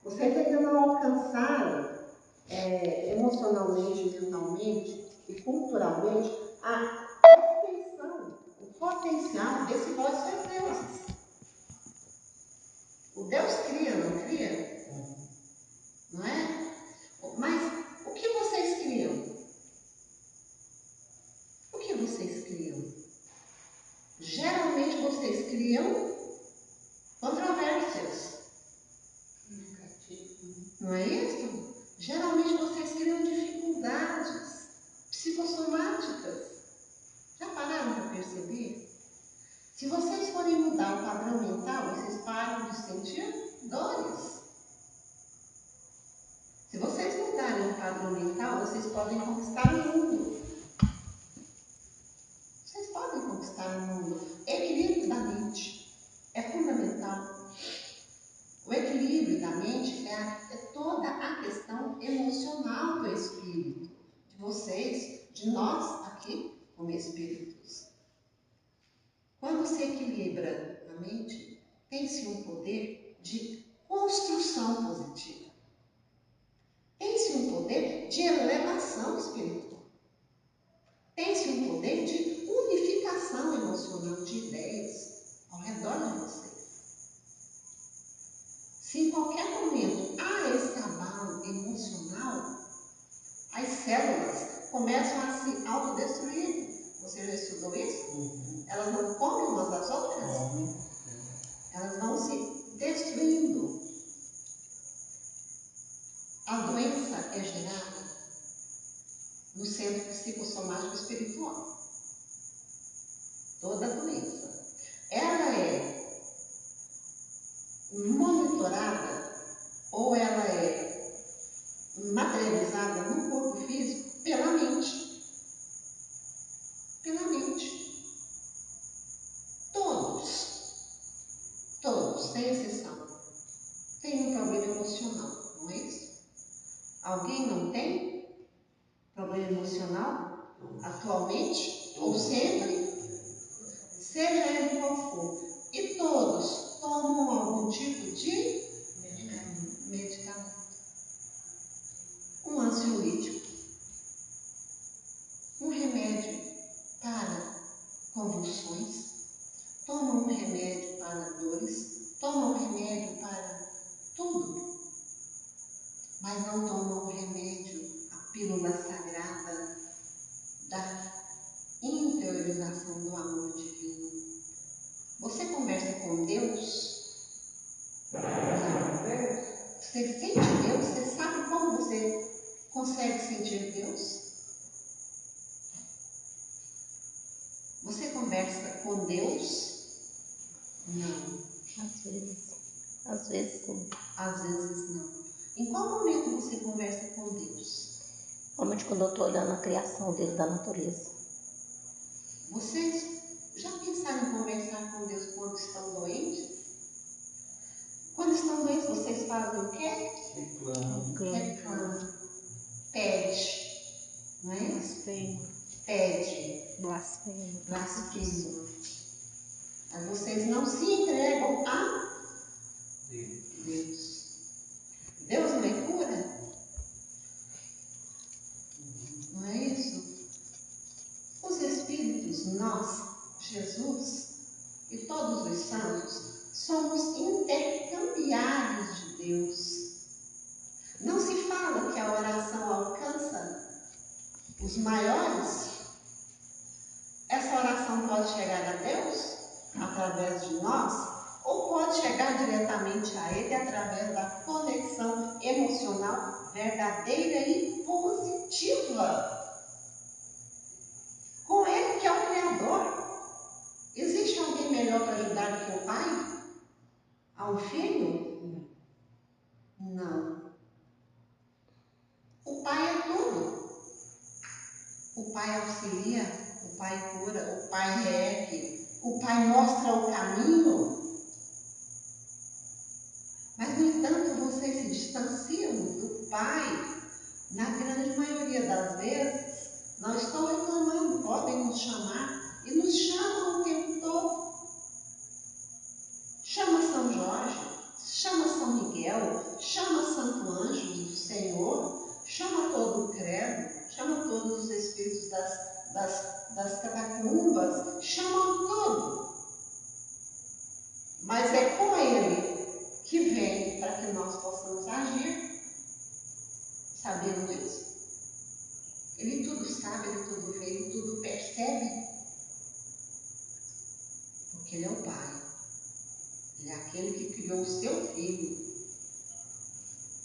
Vocês ainda não alcançaram emocionalmente, mentalmente e culturalmente a extensão, o potencial desse vós ser deuses. O Deus cria, não cria? Não é? Mas o que vocês criam? O que vocês criam? Geralmente vocês criam controvérsias. Não é isso? Geralmente vocês criam dificuldades psicossomáticas. Já pararam para perceber? Se vocês forem mudar o padrão mental, vocês param de sentir dores. Se vocês mudarem o padrão mental, vocês podem conquistar o mundo. Vocês podem conquistar o mundo. Equilíbrio da mente é fundamental. O equilíbrio da mente é toda a questão emocional do espírito, de vocês, de nós aqui como espíritos. Quando se equilibra a mente, tem-se um poder de construção positiva. Tem-se um poder de elevação espiritual. Tem-se um poder de unificação emocional de ideias ao redor de vocês. Se em qualquer momento há esse abalo emocional, as células começam a se autodestruir. Você já estudou isso? Elas não comem umas das outras? Elas vão se destruindo. A doença é gerada no centro psicossomático espiritual. Toda doença. Ela é monitorada ou ela é materializada no corpo físico pela mente. Pela mente. Todos, sem exceção, têm um problema emocional, não é isso? Alguém não tem problema emocional atualmente ou sempre? Seja ele qual for. E todos tomam algum tipo de medicamento. Um ansiolítico. Um remédio para convulsões. Tomam um remédio para dores. Tomam um remédio para tudo. Mas não tomam o remédio, a pílula sagrada da interiorização do amor divino. Você conversa com Deus? Não. Você sente Deus? Você sabe como você consegue sentir Deus? Você conversa com Deus? Não. Às vezes sim. Às vezes não. Em qual momento você conversa com Deus? Normalmente quando eu estou olhando a criação dele, da natureza. Vocês já pensaram em conversar com Deus quando estão doentes? Quando estão doentes, vocês fazem o quê? Reclama. Pede. Não é isso? Pede. Blasfema. Mas vocês não se entregam a Deus. Deus não é cura? Não é isso? Os Espíritos, nós, Jesus e todos os santos, somos intercambiários de Deus. Não se fala que a oração alcança os maiores? Essa oração pode chegar a Deus através de nós? Ou pode chegar diretamente a Ele através da conexão emocional verdadeira e positiva com Ele, que é o Criador? Existe alguém melhor para ajudar do que o Pai? A um filho? Não. O Pai é tudo. O Pai auxilia, o Pai cura, o Pai reergue, o Pai mostra o caminho. Mas, no entanto, vocês se distanciam do Pai. Na grande maioria das vezes, não estão reclamando, podem nos chamar e nos chamam o tempo todo. Chama São Jorge, chama São Miguel. fiel, chama santo anjos do Senhor, chama todo o credo, chama todos os espíritos das catacumbas, chama tudo. Mas é com ele que vem para que nós possamos agir, sabendo disso. Ele tudo sabe, ele tudo vê, ele tudo percebe, porque ele é o Pai. Ele é aquele que criou o seu filho,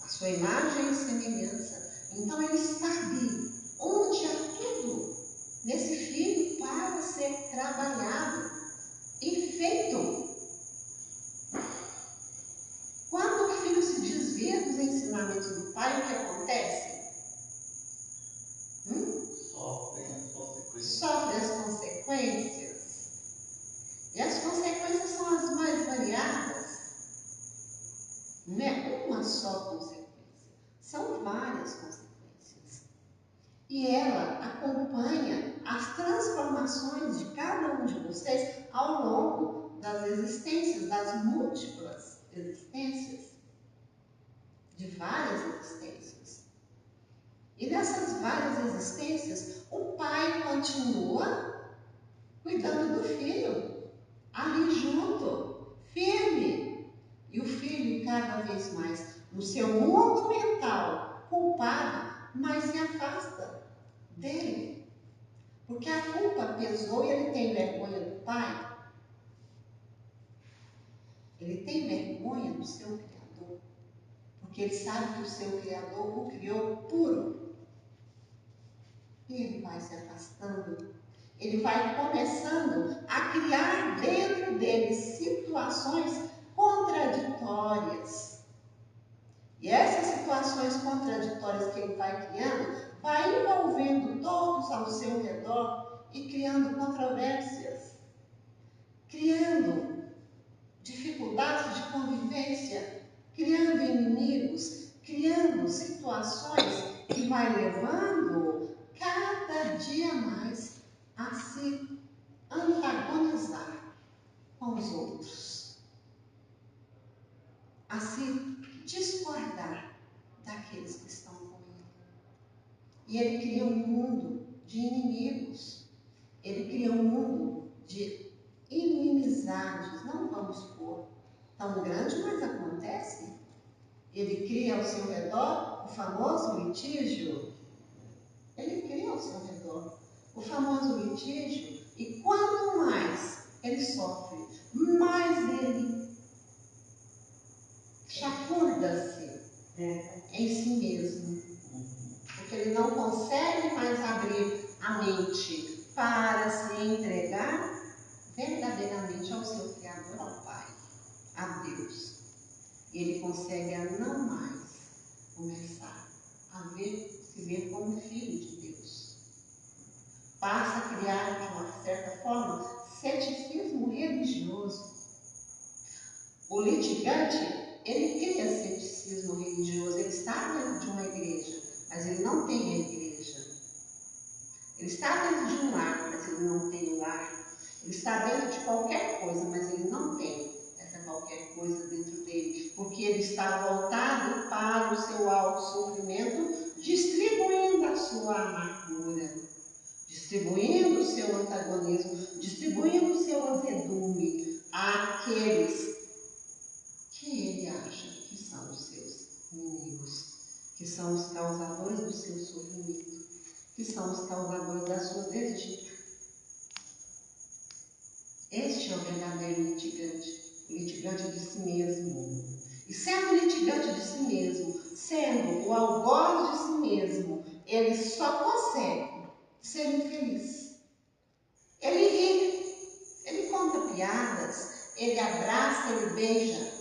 a sua imagem e semelhança. Então ele sabe onde há tudo nesse filho para ser trabalhado e feito. Quando o filho se desvia dos ensinamentos do Pai, o que acontece? Sofre as consequências. E as consequências são as mais variadas. Não é uma só consequência, são várias consequências. E ela acompanha as transformações de cada um de vocês ao longo das existências, das múltiplas existências, de várias existências. E nessas várias existências, o pai continua cuidando do filho, ali junto, firme. E o filho cada vez mais, no seu mundo mental, culpado, mas se afasta dele. Porque a culpa pesou e ele tem vergonha do pai. Ele tem vergonha do seu Criador. Porque ele sabe que o seu Criador o criou puro. E ele vai se afastando. Ele vai começando a criar dentro dele situações contraditórias. E essas situações contraditórias que ele vai criando, vai envolvendo todos ao seu redor e criando controvérsias, criando dificuldades de convivência, criando inimigos, criando situações que vai levando cada dia mais a se antagonizar com os outros, a se discordar daqueles que estão com ele. E ele cria um mundo de inimigos, ele cria um mundo de inimizades, não vamos pôr tão grande, mas acontece. Ele cria ao seu redor o famoso litígio. Ele cria ao seu redor o famoso litígio. E quanto mais ele sofre, mais ele chafurda-se em si mesmo. Porque ele não consegue mais abrir a mente para se entregar verdadeiramente ao seu Criador, ao Pai, a Deus. Ele consegue a não mais começar a se ver como filho de Deus. Passa a criar, de uma certa forma, ceticismo religioso. O litigante, ele cria ceticismo religioso. Ele está dentro de uma igreja, mas ele não tem a igreja. Ele está dentro de um lar, mas ele não tem o lar. Ele está dentro de qualquer coisa, mas ele não tem essa qualquer coisa dentro dele, porque ele está voltado para o seu auto-sofrimento, distribuindo a sua amargura, distribuindo o seu antagonismo, distribuindo o seu azedume àqueles que ele acha que são os seus inimigos, que são os causadores do seu sofrimento, que são os causadores da sua desdica. Este é o verdadeiro litigante, o litigante de si mesmo. E sendo litigante de si mesmo, sendo o algoz de si mesmo, ele só consegue ser infeliz. Ele ri, ele conta piadas, ele abraça, ele beija,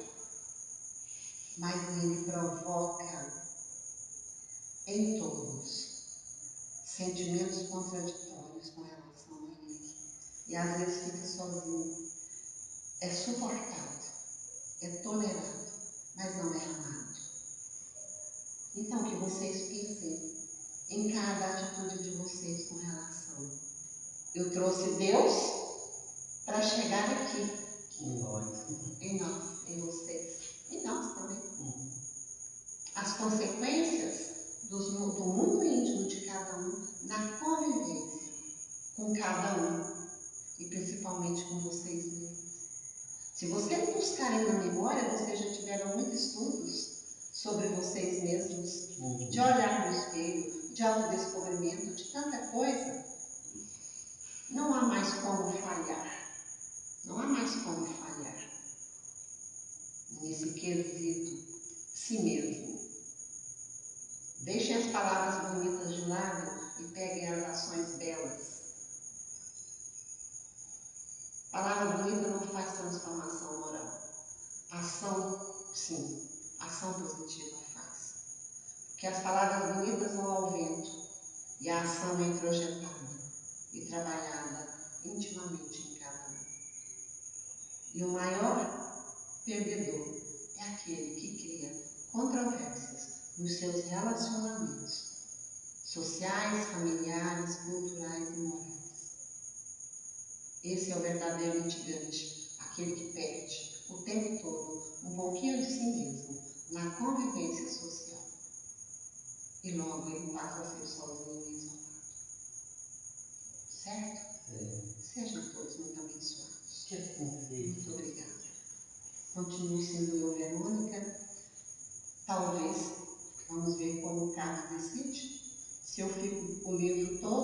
mas ele provoca em todos sentimentos contraditórios com relação a ele. E às vezes fica sozinho. É suportado, é tolerado, mas não é amado. Então que vocês pensem em cada atitude de vocês com relação. Eu trouxe Deus para chegar aqui. Em nós, em vocês. Em nós também. as consequências do mundo íntimo de cada um na convivência com cada um e principalmente com vocês mesmos. Se vocês buscarem na memória, vocês já tiveram muitos estudos sobre vocês mesmos, de olhar no espelho, de autodescobrimento, de tanta coisa. Não há mais como falhar. Não há mais como falhar nesse quesito si mesmo. Deixem as palavras bonitas de lado e peguem as ações belas. Palavra bonita não faz transformação moral. Ação, sim. Ação positiva faz. Porque as palavras bonitas vão ao vento e a ação é projetada e trabalhada intimamente em cada um. E o maior perdedor é aquele que cria controvérsias nos seus relacionamentos sociais, familiares, culturais e morais. Esse é o verdadeiro litigante, aquele que perde o tempo todo um pouquinho de si mesmo na convivência social. E logo ele passa a ser sozinho e isolado. Certo? Sejam todos muito abençoados. Muito obrigada. Continuo sendo eu, Verônica. Talvez, vamos ver como o Carlos decide, se eu fico o livro todo